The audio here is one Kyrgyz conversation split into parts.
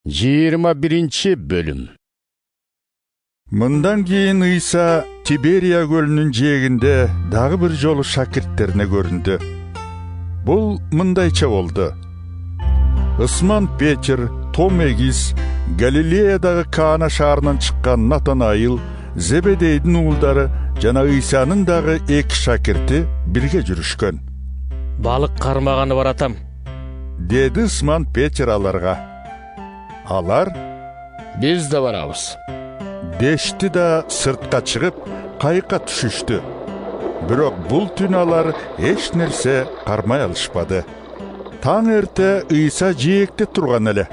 21 bölüm. Мындан кийин Ыйса Тиберия көлүнүн жээгинде дагы бир жолу шакирттерине көрүндү. Бул мындайча болду. Ысман Петр, Том Эгиз, Галилеядагы Каана шаарынан чыккан Натанаил, Зебедейдин уулдары жана Ыйсанын дагы эки шакирти бирге жүрүшкөн. Балык кармаганы баратам, деди Ысман Петр аларга. Алар Biz de varabız. дешти да сыртка чыгып, кайыкка түшүштү. Бирок бул түн алар эч нерсе кармай алышпады. Таң эрте Ыйса жээкте турган эле.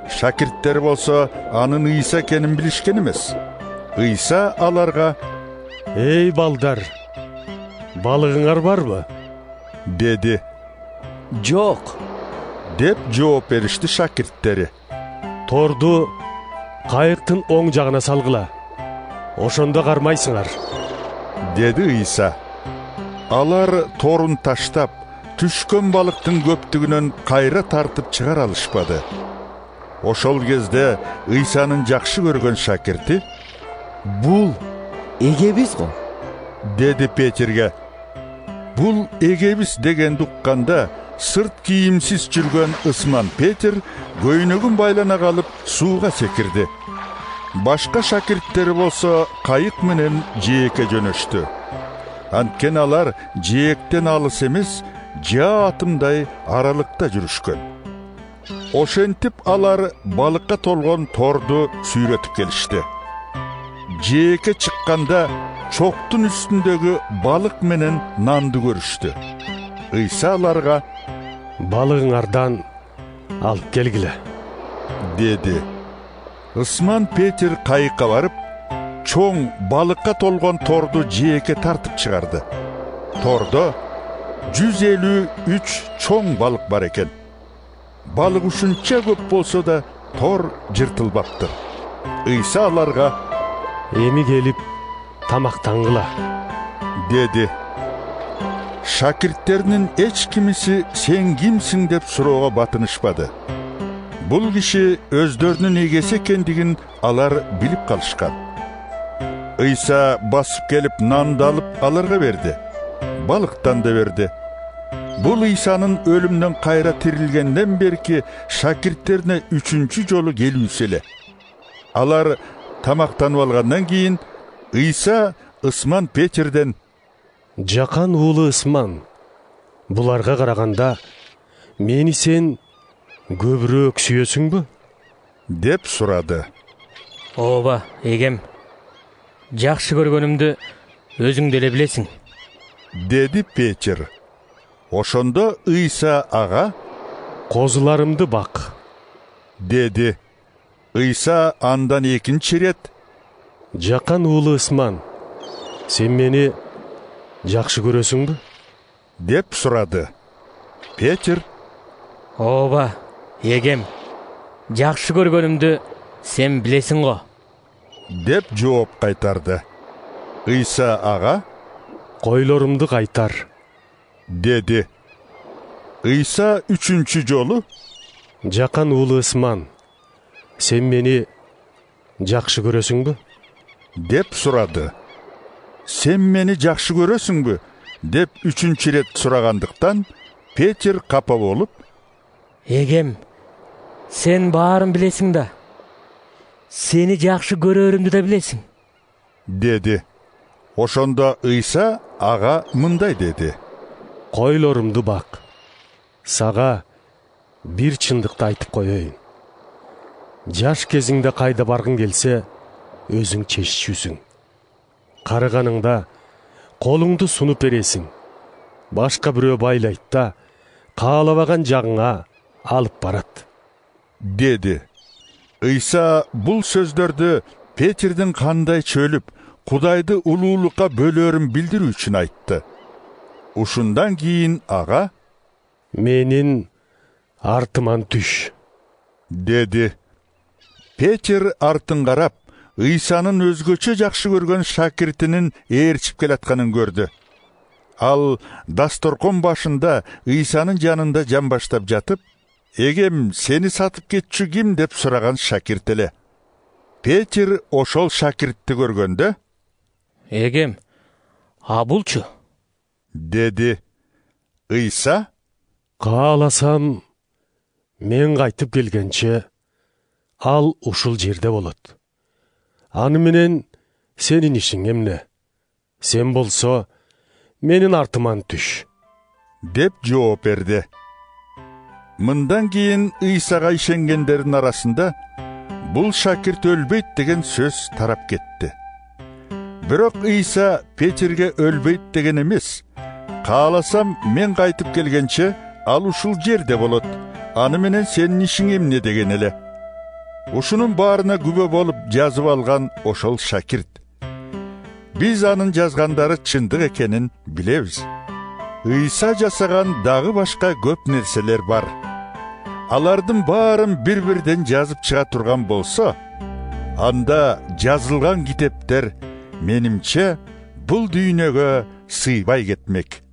Шакирттер болсо анын Ыйса экенин билишкен эмес. Ыйса аларга: «Эй балдар, балыгыңар барбы?» деди. Жок. Деп жооп беришти шакирттери. «Торду кайыктын оң жагына салгыла. Ошондо кармайсыңар», деди Ыйса. Алар торун таштап, түшкөн балыктын көптүгүнөн кайра тартып чыгара алышпады. Ошол кезде Ыйсанын жакшы көргөн шакирти: «Бул эгебиз го», деди Петерге. Бул эгебиз дегенди укканда, сырт кийимсиз жүргөн Ысман Петр көйнөгүн байлана калып сууга секирди. Башка шакирттери болсо кайык менен жээкке жөнөштү. Анткени алар жээктен алыс эмес, жаа атымдай аралыкта жүрүшкөн. Ошентип алар балыкка толгон торду сүйрөтүп келишти. Жээкке чыкканда чоктун үстүндөгү балык менен нанды көрүштү. Ыйса аларга: «Балыгыңардан алып келгиле», деди. Ысман Петр кайыкка барып, чоң балыкка толгон торду жээкке тартып чыгарды. Тордо 153 чоң балык бар экен. Балык ушунча көп болсо да тор жыртылбаптыр. Ыйса аларга: «Эми келип тамактангыла», деди. Шакирттеринин эч кимиси «Сен кимсиң?» деп суроого батынышпады. Бул киши өздөрүнүн эгеси экендигин алар билип калышкан. Ыйса басып келип нанды алып аларга берди. Балыктан да берди. Бул Ыйсанын өлүмдөн кайра тирилгенден берки шакирттерине 3-чү жолу келүүсү эле. Алар тамактанып алгандан кийин Ыйса Ысман Петрден: «Жакан уулу Ысман, буларга караганда мени сен көбүрөөк сүйөсүңбү?» деп сурады. Ооба, эгем. Жакшы көргөнүмдү өзүң деле билесиң, деди Петр. Ошондо Ыйса ага: «Козуларымды бак», деди. Ыйса андан экинчи ирет: «Жакан уулу Ысман, сен мени жакшы көрөсүңбү?» деп сурады. Петр: Ооба, эгем. Жакшы көргөнүмдү сен билесиң го, деп жооп кайтарды. Ыйса ага: «Койлорумду кайтар», деди. Ыйса 3-чү жолу: «Жакан уулу Ысман, сен мени жакшы көрөсүңбү?» деп сурады. «Сен мени жакшы көрөсүңбү?» деп 3-чү ирет сурагандыктан Петр капа болуп: эгем, сен баарын билесиң да, сени жакшы көрөрүмдү да билесиң, деди. Ошондо Ыйса ага мындай деди: «Койлорумду бак. Сага бир чындыкты айтып коеюн. Жаш кезиңде кайда баргың келсе, өзүң чеччүсүң. Карыганыңда колуңду сунуп бересиң. Башка бирөө байлайт да, каалабаган жагыңа алып барат», деди. Ыйса бул сөздөрдү Петрдин кандай чөлүп, Кудайды улуулукка бөлөрүн билдирүү үчүн айтты. Ушундан кийин ага: «Менин артыман түш», деди. Петр артын карап, Ыйсанын өзгөчө жакшы көргөн шакиртинин ээрчип келатканын көрдү. Ал дасторкон башында Ыйсанын жанында жамбаштап жатып, Эгем сени сатып кетчү ким деп сураган шакирт эле. Петр ошол шакиртти көргөндө, Эгем, а булчу? деди. Ыйса, Кааласам, мен кайтып келгенче ал ушул жерде болот. Аны менен сенин ишиң эмне? Сен болсо менин артыман түш. деп жооп берди. Мындан кийин Ыйсага ишенгендердин арасында бул шакирт өлбөйт деген сөз тарап кетти. Бирок Ыйса Петерге өлбөйт деген эмес. Кааласам мен кайтып келгенче ал ушул жерде болот. Аны менен сенин ишиң эмне деген эле. Ушунун баарына күбө болуп жазып алган ошол шакирт. Биз анын жазгандары чындык экенин билебиз. Ыйса жасаган дагы башка көп нерселер бар. Алардын баарын бир-бирден жазып чыга турган болсо, анда жазылган китептер менимче бул дүйнөгө сыйбай кетмек.